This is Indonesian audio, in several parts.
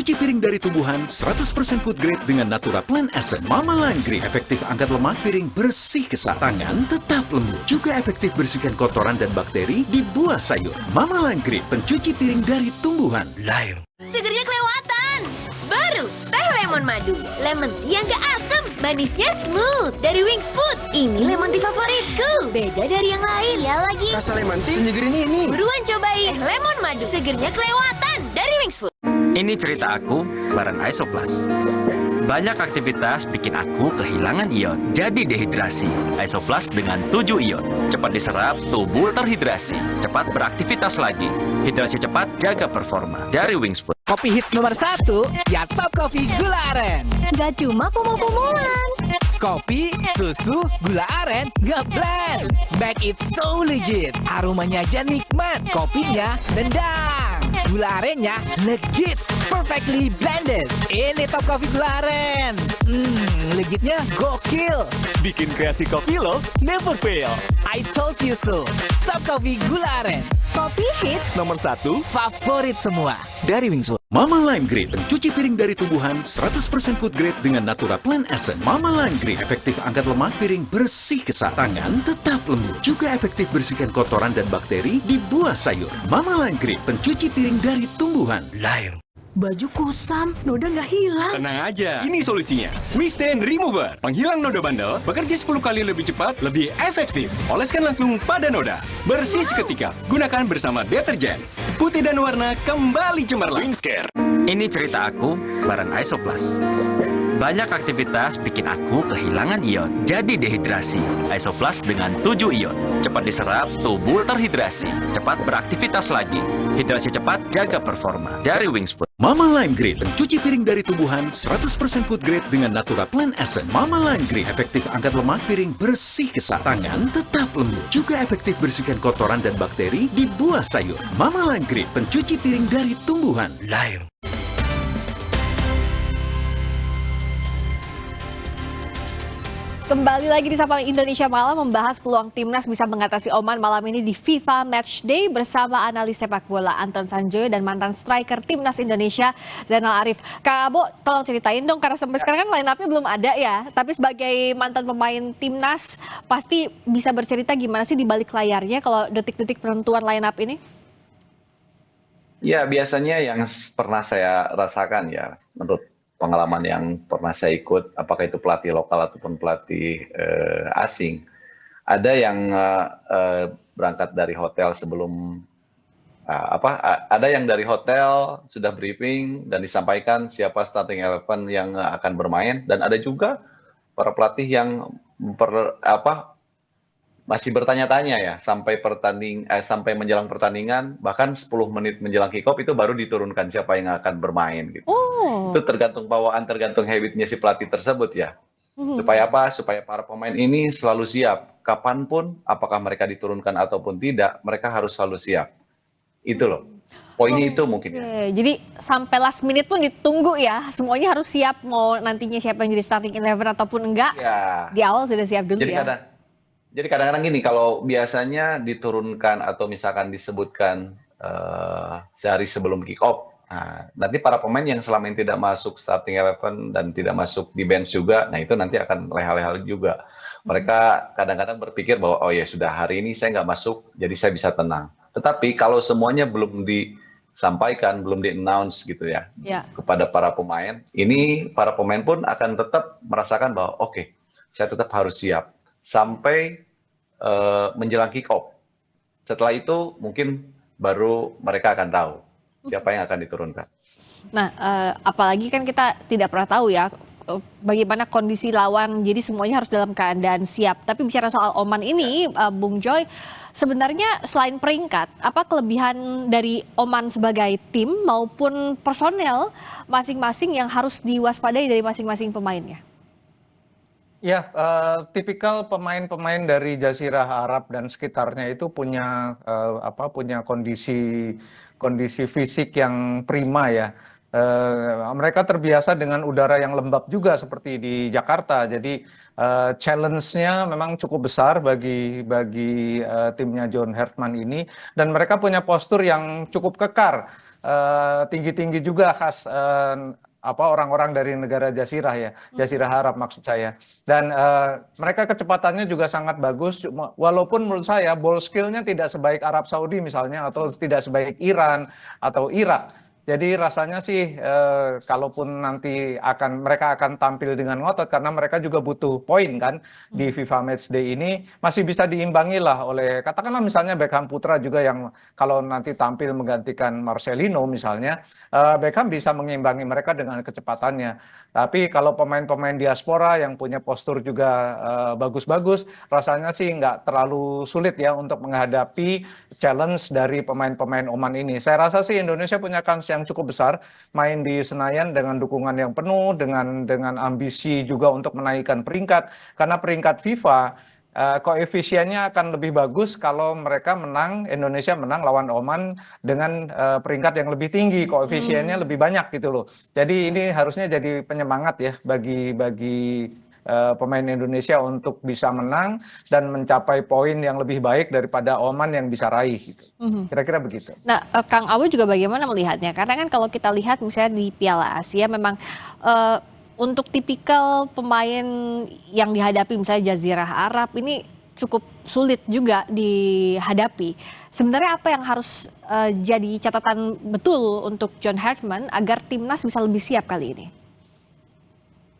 pencuci piring dari tumbuhan 100% food grade dengan Natura Plant Essence. Mama Line Green efektif angkat lemak piring, bersih kesat tangan, tetap lembut. Juga efektif bersihkan kotoran dan bakteri di buah sayur. Mama Line Green pencuci piring dari tumbuhan. Lion. Segernya kelewatan. Baru teh lemon madu. Lemon tea yang gak asam, manisnya smooth. Dari Wings Food. Ini lemon tea favoritku. Beda dari yang lain. Iya lagi. Rasa lemon tea segar ini. Buruan cobain teh lemon madu. Segernya kelewatan dari Wings Food. Ini cerita aku bareng Isoplas. Banyak aktivitas bikin aku kehilangan ion, jadi dehidrasi. Isoplas dengan 7 ion. Cepat diserap, tubuh terhidrasi. Cepat beraktivitas lagi. Hidrasi cepat, jaga performa. Dari Wings Food. Kopi hits nomor 1, ya Top Coffee Gula Aren. Gak cuma pomo-pomoan. Kopi, susu, gula aren, ngeblend. Make it so legit. Aromanya aja nikmat, kopinya nendang. Gula arennya legit, perfectly blended. Ini Top Coffee Gula Aren. Legitnya gokil. Bikin kreasi kopi lo never fail. I told you so. Top Coffee Gula Aren. Kopi hits Nomor 1, Favorit semua dari Wings Food. Mama Lime Green pencuci piring dari tumbuhan 100% food grade dengan Natura Plant Essence. Mama Lime Green efektif angkat lemak piring, bersih kesat tangan, tetap lembut. Juga efektif bersihkan kotoran dan bakteri di buah sayur. Mama Lime Green pencuci piring dari tumbuhan. Lion. Baju kusam, noda nggak hilang. tenang aja. Ini solusinya. Mist Remover. Penghilang noda bandel, bekerja 10 kali lebih cepat, lebih efektif. Oleskan langsung pada noda. Bersih seketika. Gunakan bersama deterjen. Putih dan warna kembali cemerlang. Wingscare. Ini cerita aku bareng Isoplas. Banyak aktivitas bikin aku kehilangan ion, jadi dehidrasi. Isoplas dengan 7 ion. Cepat diserap, tubuh terhidrasi. Cepat beraktivitas lagi. Hidrasi cepat, jaga performa. Dari Wings Food. Mama Lime Green pencuci piring dari tumbuhan 100% food grade dengan Natura Plant Essence. Mama Lime Green efektif angkat lemak piring, bersih kesat tangan, tetap lembut. Juga efektif bersihkan kotoran dan bakteri di buah sayur. Mama Lime Green pencuci piring dari tumbuhan. Lion. Kembali lagi di Sapa Indonesia Malam membahas peluang timnas bisa mengatasi Oman malam ini di FIFA Matchday bersama analis sepak bola Anton Sanjoyo dan mantan striker timnas Indonesia Zainal Arif. Kak Abo, tolong ceritain dong karena sampai sekarang kan line up-nya belum ada ya. Tapi sebagai mantan pemain timnas pasti bisa bercerita gimana sih di balik layarnya kalau detik-detik penentuan line up ini? Ya, biasanya yang pernah saya rasakan ya, menurut pengalaman yang pernah saya ikut, apakah itu pelatih lokal ataupun pelatih asing, ada yang berangkat dari hotel sebelum ada yang dari hotel sudah briefing dan disampaikan siapa starting 11 yang akan bermain, dan ada juga para pelatih yang masih bertanya-tanya ya sampai sampai menjelang pertandingan, bahkan 10 menit menjelang kick off itu baru diturunkan siapa yang akan bermain gitu. Itu tergantung bawaan, tergantung habitnya si pelatih tersebut ya. Supaya apa? Supaya para pemain ini selalu siap. Kapanpun, apakah mereka diturunkan ataupun tidak, mereka harus selalu siap. Itu loh. Poinnya itu mungkin ya. Jadi sampai last minute pun ditunggu ya. Semuanya harus siap, mau nantinya siapa yang jadi starting 11 ataupun enggak. Ya. Di awal sudah siap dulu ya. Jadi kadang-kadang gini, kalau biasanya diturunkan atau misalkan disebutkan sehari sebelum kick off, nah, nanti para pemain yang selama ini tidak masuk starting 11 dan tidak masuk di bench juga, nah itu nanti akan leha-leha juga. Mereka kadang-kadang berpikir bahwa oh ya sudah hari ini saya nggak masuk, jadi saya bisa tenang. Tetapi kalau semuanya belum disampaikan, belum di-announce gitu ya, kepada para pemain, ini para pemain pun akan tetap merasakan bahwa oke, saya tetap harus siap sampai menjelang kick off. Setelah itu mungkin baru mereka akan tahu siapa yang akan diturunkan. Nah, apalagi kan kita tidak pernah tahu ya bagaimana kondisi lawan, jadi semuanya harus dalam keadaan siap. Tapi bicara soal Oman ini, Bung Joy, sebenarnya selain peringkat, apa kelebihan dari Oman sebagai tim maupun personel masing-masing yang harus diwaspadai dari masing-masing pemainnya? Ya, tipikal pemain-pemain dari Jazirah Arab dan sekitarnya itu punya punya kondisi fisik yang prima ya. Mereka terbiasa dengan udara yang lembab juga seperti di Jakarta. Jadi challenge-nya memang cukup besar bagi timnya John Hertman ini, dan mereka punya postur yang cukup kekar. tinggi-tinggi juga khas orang-orang dari negara Jazirah ya, Jazirah Arab maksud saya. Dan mereka kecepatannya juga sangat bagus, walaupun menurut saya ball skill-nya tidak sebaik Arab Saudi misalnya, atau tidak sebaik Iran atau Irak. Jadi rasanya sih kalaupun nanti mereka akan tampil dengan ngotot karena mereka juga butuh poin kan di FIFA Matchday ini, masih bisa diimbangi lah oleh katakanlah misalnya Beckham Putra juga yang kalau nanti tampil menggantikan Marcelino misalnya, Beckham bisa mengimbangi mereka dengan kecepatannya. Tapi kalau pemain-pemain diaspora yang punya postur juga bagus-bagus, rasanya sih nggak terlalu sulit ya untuk menghadapi challenge dari pemain-pemain Oman ini. Saya rasa sih Indonesia punya kans yang cukup besar main di Senayan dengan dukungan yang penuh, dengan ambisi juga untuk menaikkan peringkat, karena peringkat FIFA koefisiennya akan lebih bagus kalau Indonesia menang lawan Oman dengan peringkat yang lebih tinggi, koefisiennya lebih banyak gitu loh. Jadi ini harusnya jadi penyemangat ya bagi pemain Indonesia untuk bisa menang dan mencapai poin yang lebih baik daripada Oman yang bisa raih gitu. Kira-kira begitu. Nah, Kang Abu juga bagaimana melihatnya? Karena kan kalau kita lihat misalnya di Piala Asia memang untuk tipikal pemain yang dihadapi misalnya Jazirah Arab ini cukup sulit juga dihadapi. Sebenarnya apa yang harus jadi catatan betul untuk John Hartman agar timnas bisa lebih siap kali ini?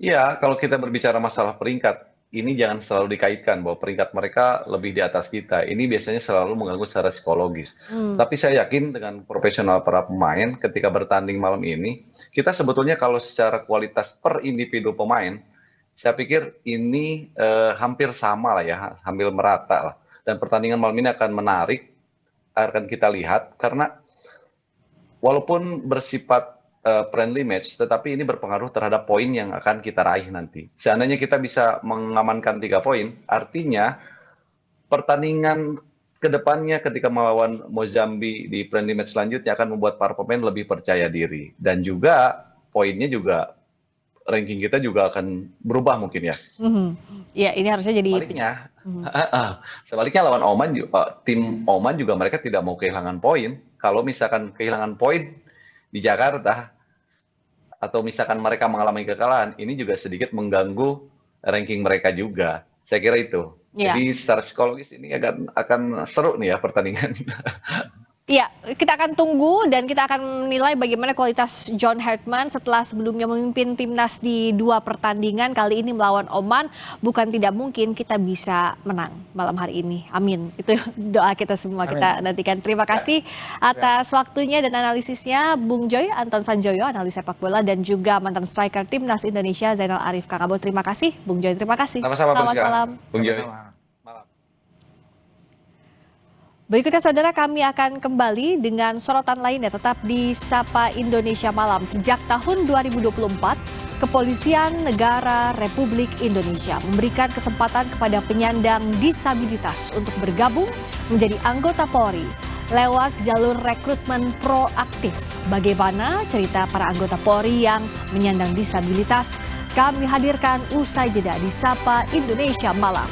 Ya, kalau kita berbicara masalah peringkat, ini jangan selalu dikaitkan bahwa peringkat mereka lebih di atas kita. Ini biasanya selalu mengganggu secara psikologis. Tapi saya yakin dengan profesional para pemain ketika bertanding malam ini, kita sebetulnya kalau secara kualitas per individu pemain, saya pikir ini hampir sama lah ya, hampir merata lah. Dan pertandingan malam ini akan menarik, akan kita lihat, karena walaupun bersifat friendly match, tetapi ini berpengaruh terhadap poin yang akan kita raih nanti. Seandainya kita bisa mengamankan 3 poin, artinya pertandingan ke depannya ketika melawan Mozambik di friendly match selanjutnya akan membuat para pemain lebih percaya diri. Dan juga poinnya juga, ranking kita juga akan berubah mungkin ya. Ya, ini harusnya jadi... Sebaliknya lawan Oman, tim Oman juga mereka tidak mau kehilangan poin. Kalau misalkan kehilangan poin di Jakarta, atau misalkan mereka mengalami kekalahan, ini juga sedikit mengganggu ranking mereka juga. Saya kira itu. Ya. Jadi secara psikologis ini akan seru nih ya pertandingan. Ya, kita akan tunggu dan kita akan menilai bagaimana kualitas John Hartman setelah sebelumnya memimpin timnas di 2 pertandingan. Kali ini melawan Oman, bukan tidak mungkin kita bisa menang malam hari ini. Amin. Itu doa kita semua. Amin. Kita nantikan. Terima kasih atas waktunya dan analisisnya Bung Joy, Anton Sanjoyo, analis sepak bola, dan juga mantan striker timnas Indonesia Zainal Arif. Kang Abo, terima kasih. Bung Joy, terima kasih. Sama-sama, selamat malam. Bung Joy. Berikutnya saudara, kami akan kembali dengan sorotan lainnya tetap di Sapa Indonesia Malam. Sejak tahun 2024, Kepolisian Negara Republik Indonesia memberikan kesempatan kepada penyandang disabilitas untuk bergabung menjadi anggota Polri lewat jalur rekrutmen proaktif. Bagaimana cerita para anggota Polri yang menyandang disabilitas? Kami hadirkan usai jeda di Sapa Indonesia Malam.